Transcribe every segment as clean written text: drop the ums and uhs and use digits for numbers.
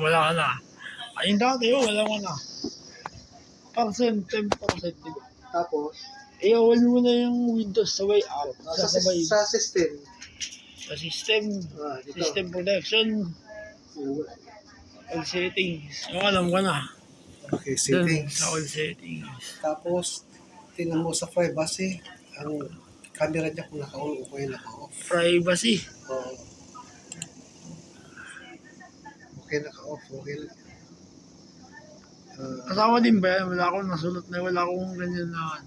wala ka na. Ayun dati, wala ka na. Percent, 10%, di ba? Tapos, I-on mo na yung Windows sa way out. sa system. Sa system. Dito. System protection. All settings. Yung alam ko na. Okay, Dun, settings. sa all settings. Tapos, tingnan mo sa privacy, ang camera niya kung naka-on o kung naka-off. Privacy. Oo. Okay, naka-off. Okay lang. Kasama din ba yan? Wala akong nasulot na wala akong ganyan na.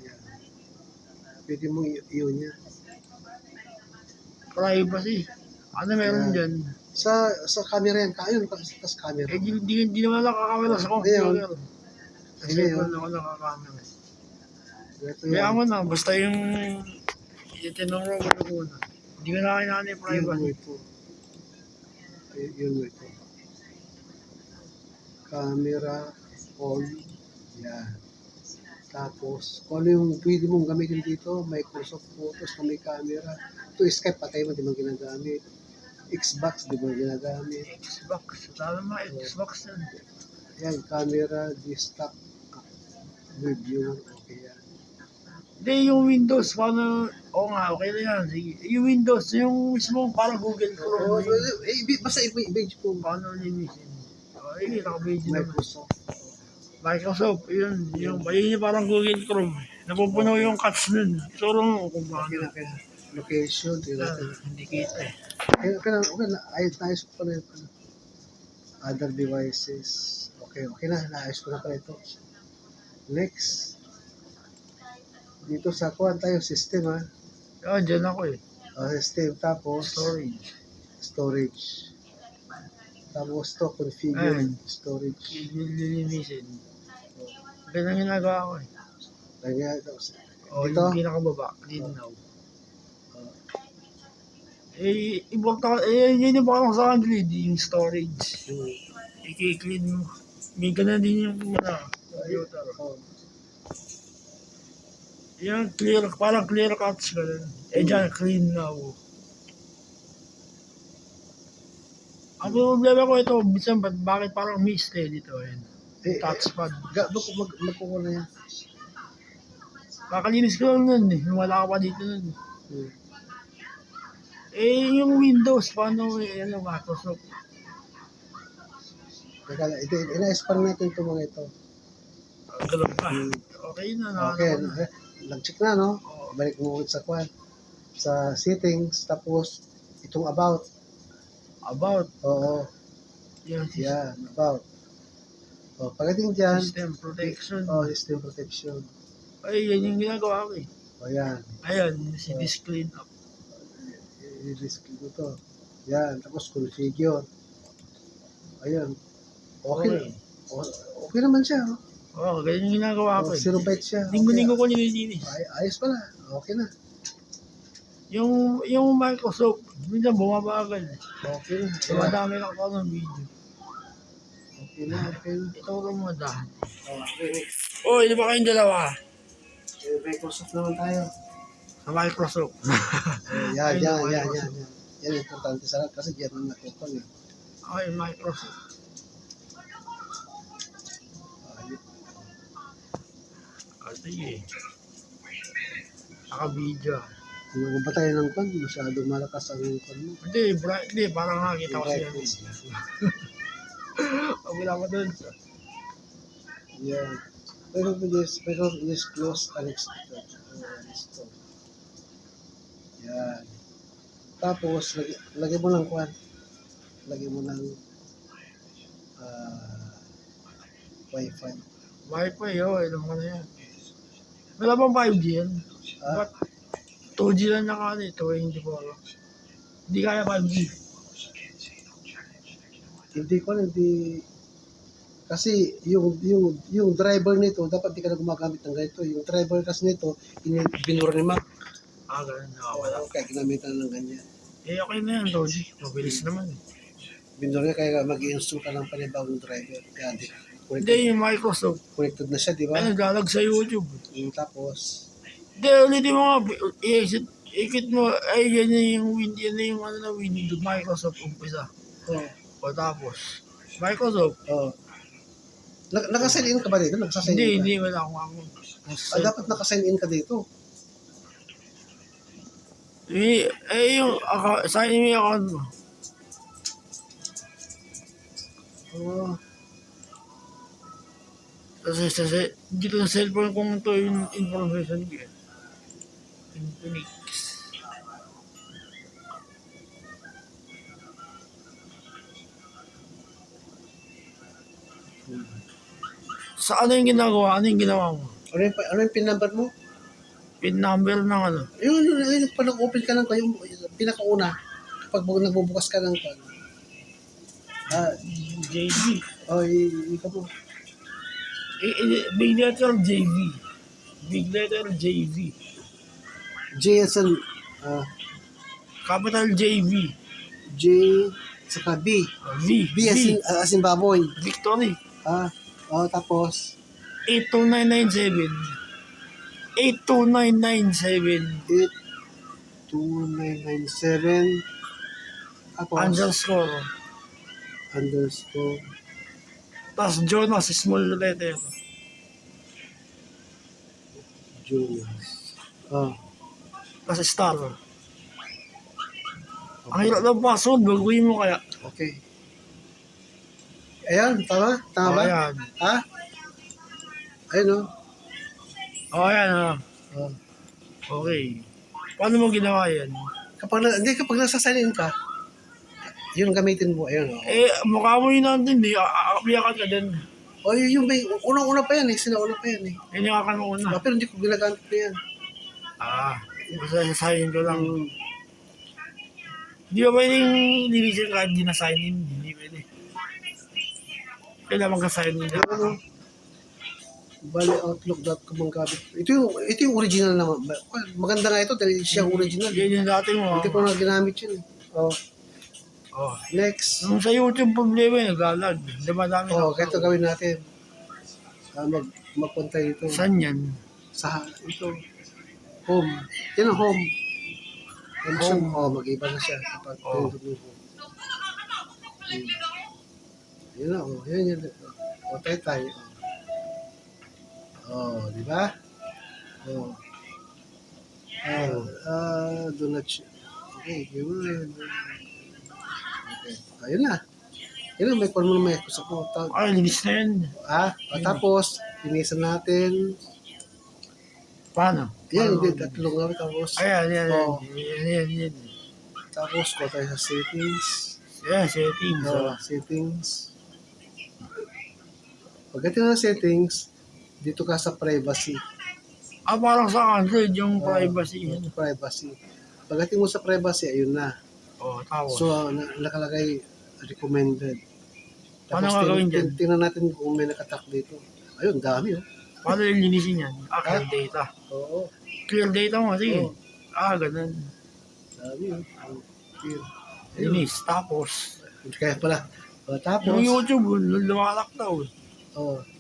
Yan. Pwede mo i-on niya. Privacy. Ano meron Yan. dyan? Sa camera yan. Ayun, sa camera. Hindi naman nakakamera sa computer. Sa Ngayon. cellphone ako nakakamera. Ito Kaya yan. mo na, basta yung tinuro ko na muna. Hindi ko na kailangan yung privacy. Yun mo ito. Camera on. Yan. Tapos, kung ano yung pwede mong gamitin dito, Microsoft Photos na may camera. Ito, Skype, patay mo, di mo ginagamit. Xbox, di mo ginagamit. Xbox. Tama mo, Xbox yan. Yan, camera, desktop, review, okay yan. Hindi, yung Windows, paano, oo nga, okay na yan. Sige. Yung Windows, yung mismo, parang Google Oo, Chrome. basta i-page ko. Paano linisin? Ay, naka-page naman. Microsoft. Yun yung parang Google Chrome. Napupuno yung cuts nun. Turo mo kung paano. Okay na. Location, Hindi kita eh. Okay na. Ayos ko pala yung other devices. Okay na. Naayos ko na pala ito. Next. Dito sa kuhan tayo, system ha. Dyan ako eh. System, tapos storage. Tapos to, configure, storage. Lilinisin. Ganyan ginagawa ko eh. Kaya, O, dito, yung pinakababa. Clean now. Ibang yun yung parang sa Android, yung storage. I-clean mo. May ganun din yung computer. Yung clear, parang clear cuts ganun. Dyan, clean now. Ang problema ko ito, minsan bakit parang miste dito yun? Touchpad. magkukuha na yan. Kakalinis ko lang nun eh. Wala ka pa dito nun. Yung Windows, paano Microsoft? Teka, ina-expand natin ito mga ito. Galap pa. Okay na. Okay, nag-check na, no? Balik mo ulit sa kwan. Sa settings, tapos itong about. About? Oo. Yan, about. Pagdating dyan. System protection. System protection. Ay, yan yung ginagawa ko eh. Yan. Ayan, si disk clean up. I-disk ko to. Yan, tapos configure. Ayan. Okay. Okay naman siya. Ganyan yung ginagawa ko eh. 0 bytes siya. Linggo-linggo ko nililinis. Ayos pala. Okay na. Yung Microsoft, minsan bumabagal. Okay na. Madami lang ako ng video. Okay na. Ituro mo dahil. Okay. Di ba kayong dalawa? Microsoft naman tayo. Sa Microsoft. Yan. Yan importante sa lahat kasi diyan ang natutunan eh. Okay, Microsoft. Sige. Naka-video. Kung ba tayo ng kwan, masyadong malakas ang kwan mo. Hindi, parang nakakita ko siya. Pag wala ko dun. Yan. Pero just close unexpected. Yan. Tapos, lagyan mo ng kwan. Lagyan mo ng Wi-Fi. Wi-Fi, alam ko na yan. Wala bang 5G yan? Ba't 2G lang naka ito, hindi po ako. Hindi kaya 5G. Hindi kasi yung driver nito dapat di ka na gumagamit ng ganito. Yung driver kasi nito binura ni Mac. Ganun, nakawala. Kaya ginamitan ng ganyan. Okay na yan, 2G. Mabilis naman. Binura niya kaya mag-i-install ka ng panibagong driver. Kaya hindi, yung Microsoft. Connected na siya, di ba? Nagalag sa YouTube. Tapos Hindi, ulitin mo nga. Ikit mo, yan na yung Windows, Microsoft umpisa. O tapos, Microsoft. Oh. Nakasign in ka ba dito? Nakasign in ka? Hindi, wala akong ako. Dapat nakasign in ka dito. Yung sign in yung account mo. Oh. Kasi dito sa cellphone kong ito yung information ko. Infinix. Sa ano yung ginagawa? Ano yung ginawa mo? Ano yung pin number mo? Pin number ng ano? Yung pag nag-open ka ng yung pinakauna, kapag nagbubukas ka ng JV. ikaw mo. Big letter JV. Big letter JV. J as in, Capital JV. J, saka B. V. B as in baboy. Victory. Tapos, 82997. 82997. 82997. Tapos, underscore. Tapos Jonas, small letter. Jonas. Tapos star. Ang hirap ng password, baguhin mo kaya. Okay. Ayan, tama? Tama ba? Ayan. Ha? Ayun, Ayan. oh. Okay. Paano mo ginawa yan? Kapag nasa-sign in ka, yun gamitin mo. Ayun, Mukha mo yun natin, di. Biyakan ka dyan. yung may, unang-una pa yan sinauna pa yan Yan yung akan mo una. Pero hindi ko ginagamit pa yan. Basta sasayin ko lang. Mm. Di ba pwedeng lilisin kahit di na-sign in? Hindi pwede. Kailangan magka-sign in. Bali, outlook.com ang gamit. Ito yung original naman. Maganda nga ito dahil siya original. Yan yung dati mo. Hindi ko na ginamit yun. Next. Nung sa YouTube problema yun, naglalag. Di ba dami Ito gawin natin. Magpunta dito. Saan yan? Ito. Home. Yan ang home. Home. Mag-iba na siya. Kapag pinindot mo home. Yan na, Yan. Tayo. Di ba? Do not okay, yun. Okay. Ayun na. Yun na, may form mo na may kusap mo. Linis na yun. Tapos, linisan natin. Paano? Yan, hindi. Tatlong nga. Tapos, Yan. Tapos, ko tayo sa settings. Yeah, settings. Settings. Pagdating na settings, dito ka sa privacy. Parang sa Android yung privacy. Privacy. Pagdating mo sa privacy, ayun na. Tapos. So, nakalagay recommended. Paano gagawin dyan? Tingnan natin kung may nakatak dito. Ayun, dami. Paano yung linisin yan? Clear data. Oo. Clear data mo, sige. Oo. Ganun. Dami. Clear. Linis. Tapos. Kaya pala. Tapos. Yung YouTube, lumalak daw.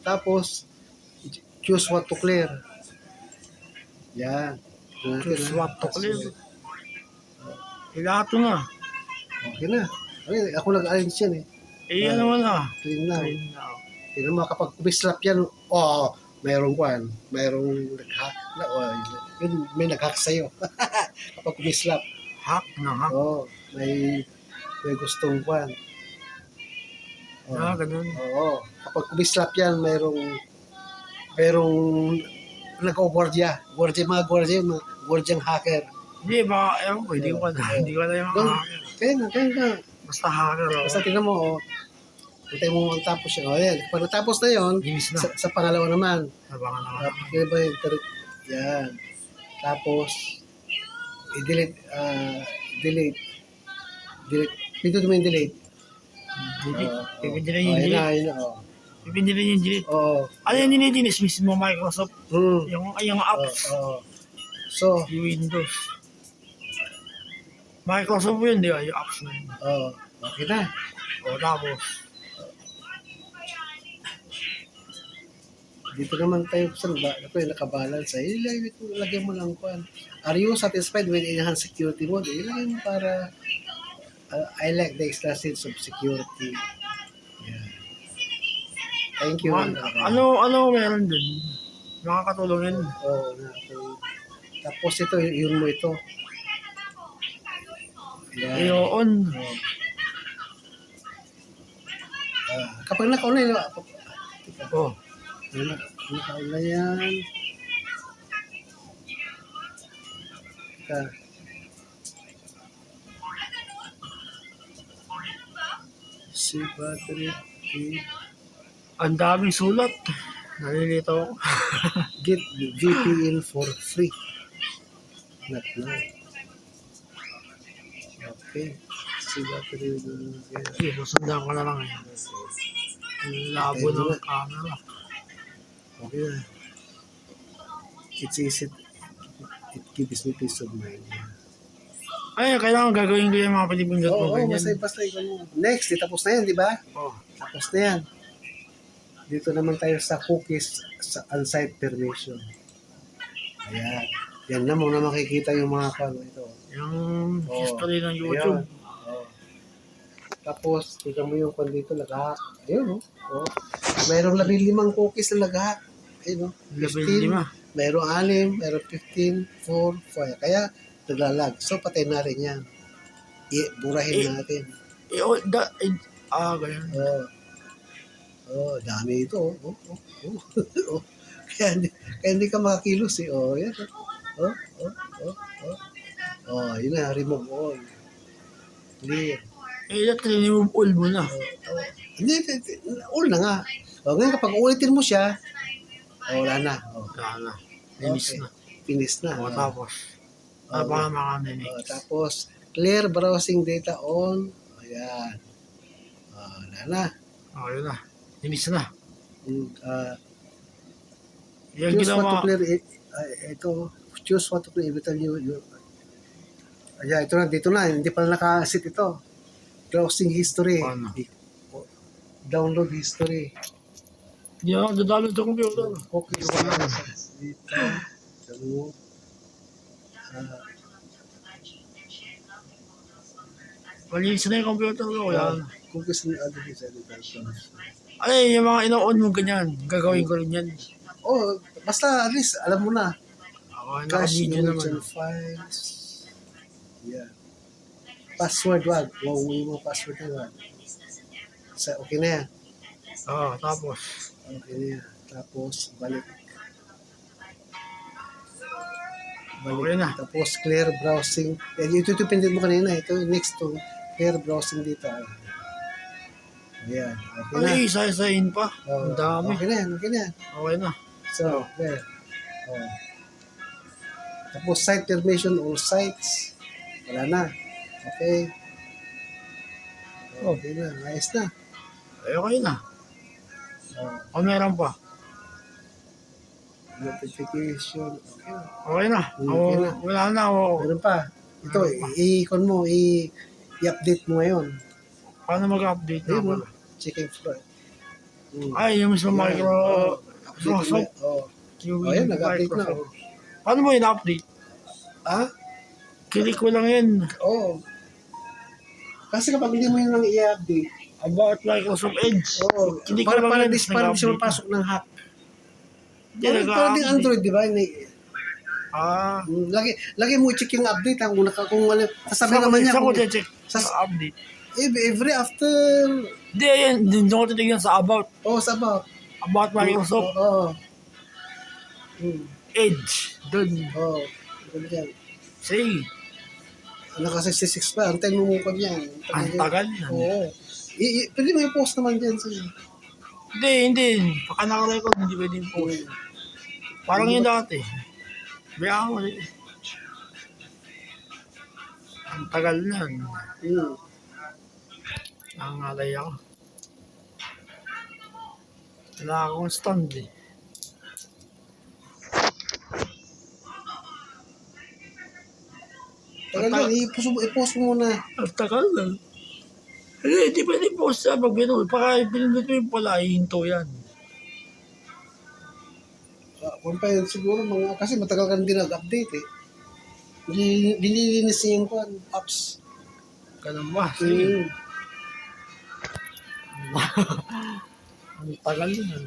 Tapos, choose what to clear. Yan. Choose what to clear. Ilato na. Okay na. Okay, ako nag-arrange yan Ano mo na. Clean na. Tingnan mo, kapag kumislap yan, mayroong kwan. Mayroong nag-hack. May nag-hack sa'yo. Kapag kumislap. Hack na hack. May gustong kwan. Ganun. Kapag kumislap yan, mayroong nag-o-gwardiya. Mga gwardyang hacker. Hindi, baka, ewan ko, hindi ko na yung hacker. Kaya nga. Basta hacker. Basta tingnan mo, Hintay mo ang tapos yun. Ayan. Pag natapos na yun, sa pangalawa naman. Sa pangalawa. Kaya ba yung yan. Tapos, i-delete. Delete. Pindutin mo yung delete. Pipindirin yung delete. Ayun na. Pipindirin yung delete. Ano yung nilinis mismo Microsoft? Yung apps. So, yung Windows. Microsoft yun, di ba? Yung apps na yun. Okay na. Tapos. Dito naman tayo sa nakabalance. Ilagay mo lang kwan. Are you satisfied with enhanced security mode? Ilagay mo para I like the extra sense of security. Yeah. Thank you. Ano meron dun? Nakakatulong yun. Oo, tapos ito, yun mo ito. Yan. I-on. Kapag nakauna yun, Oh. nakauna yan. Si battery. Ang daming sulat. Nalilito ako. Get VPN for free. Not now. Okay. Si battery. Sige, susundan ko na lang eh. Ang labo ng camera. Okay na. It's easy. It gives me peace of mind. Ay, kailangan gagawin ko yung mga pinipindot mo. Oo, ganyan. basta ikaw mo. Next, tapos na yan, di ba? Oh. Tapos na yan. Dito naman tayo sa cookies sa on-site permission. Ayan. Yan na muna makikita yung mga kano ito. Yung history ng YouTube. Oh. Tapos, tignan mo yung kwan dito, lagahak. Ayun, oh. Mayroong 15 cookies na lagahak. Ayun, 15. Mayroong 6, mayroong 15, 4, 5. Kaya, naglalag. So, patay na rin yan. Burahin natin. Ganyan. Dami ito. Kaya hindi ka makakilos eh. Yan. Yun na, remove all. Clear. Remove all mo na. Hindi, all na nga. Ngayon kapag ulitin mo siya, wala na. Wala na. Finish na. Finish na. Tapos, tapos, clear browsing data on. Ayan. Wala na. Yun na. Finish na. Choose what to clear. Ito, choose what to clear. Ayan, ito na, dito na. Hindi pa nakasit ito. Browsing history. Download history. Hindi ako dadalo sa computer. Okay, dito. Download. Malinis na yung computer ko. Yan. Cookies and other design. Ay, yung mga ino-on mo ganyan. Gagawin ko rin yan. Basta at least alam mo na. Naka-video naman. Files. Yeah. Password wag. Huwag mo password na wag. Okay na yan. Tapos. Okay na yan. Tapos, balik. Okay na. Tapos, clear browsing. Ito pindot mo kanina. Ito, next to clear browsing dito. Ayan. Okay na. Ay, isa-isahin pa. Ang dami. Okay na yan. Okay na yan. Okay na. So, there. Tapos, site permission, all sites. Wala na. Okay. Okay na. Ayos na. Okay na. Meron pa. Notification. Okay na. Okay na. Wala na. Meron pa. Ito, i-icon mo, i-update mo ngayon. Paano mag-update na pala? Checking flow. Ay, yung mismo Microsoft. Ayan, nag-update na. Paano mo in-update? Click ko lang yan. Kasi kapag hindi mo yun lang i-update, About Microsoft Edge. Click ko lang para yan. para siya mapasok ng hack. Hindi, Para din Android, di ba? Lagi mo i-check yung update. Kung ano, sasabihin naman niya. Saan ko check sa update? Every after... Hindi, yan. Doon ko titignan sa About. Sa About. About Microsoft. Edge. Doon. Doon yan. Sige. Naka-66 pa. Antayin mo mukha niyan. Ang tagal. Pwede mo i-post naman dyan. Hindi. Baka naka-record, hindi pwede i-post. Parang yun dati. Baya ako. Ang tagal na. Nangalay ako. Wala akong stand eh. Tagal yan, i-post mo muna. Ang tagal lang. Hindi pwede i-post sa pag binul. Baka pinindot mo yung pala, ihinto yan. Kung pa yun siguro kasi matagal ka din nag-update eh. Nililinis niya yung apps. Ganun ba? Sige. Hmm. Ang tagal yun.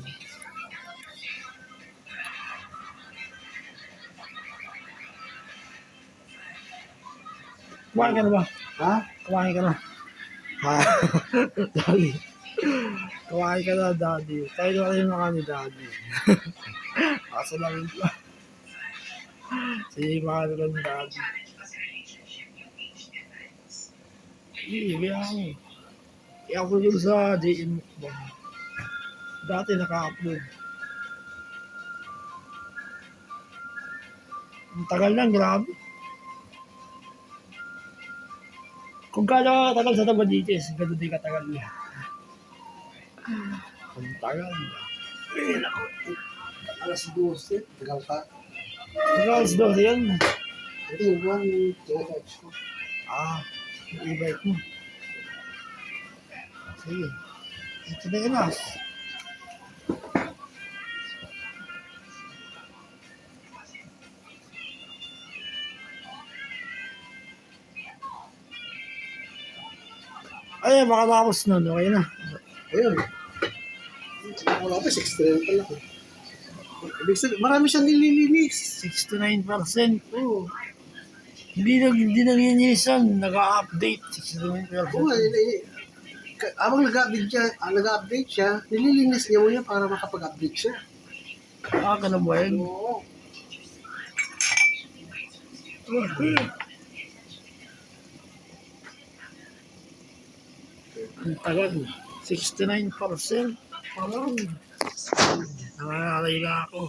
Kumain ka na ba? Ha? Kumain ka na. Ha? Daddy. Kumain ka na, Daddy. Tayo na rin mga ni Daddy. Kaso lang yun lang. Si mga na lang, Daddy. Kaya ako. I-upload ko sa JM Mukbang. Dati naka-upload. Ang tagal lang, grabe. Kung gaano katagal sa Tabadites, gano'n din katagal niya. Ang tagal. Eh, naku. Alas 12. Tagal pa. Alas 12 yan. Ito yung buwan yung tinatouch ko. Yung e-bike mo. Sige. Ito na yun ah. Ay, makatapos nun. Okay na. Ayun. Wala pa, 69 pa lang. Ibig sabihin, marami siyang nililinis. 69%. Oo. Hindi nanginisan. Nag-update. 69%. Oo nga, habang nag-update siya, nililinis niya muna para makapag-update siya. Ganun ba yun? Oo. Ang tagal. 69%. Parang nangangalay na ako.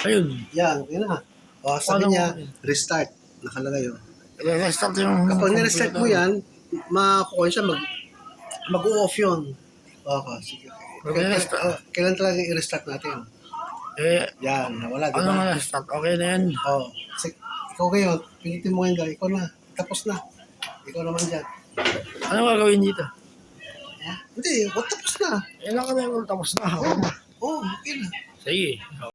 Ayun. Yan, okay na. O, sabi Paano niya, mo- restart. Nakalagay yun. I-restart yung... Kapag nirestart mo yan, makakuha siya, mag-off yun. Okay, sige. Kailan talaga i-restart natin? Yan, nawala, di Ano ba? nga restart? Okay na yan. Oo. Ikaw ngayon, pilitin mo ngayon, ikaw na. Tapos na. Ikaw naman dyan. Ano gagawin dito? Hindi, tapos na. Ilan ka na yung tapos na. Oo, okay na. Sige.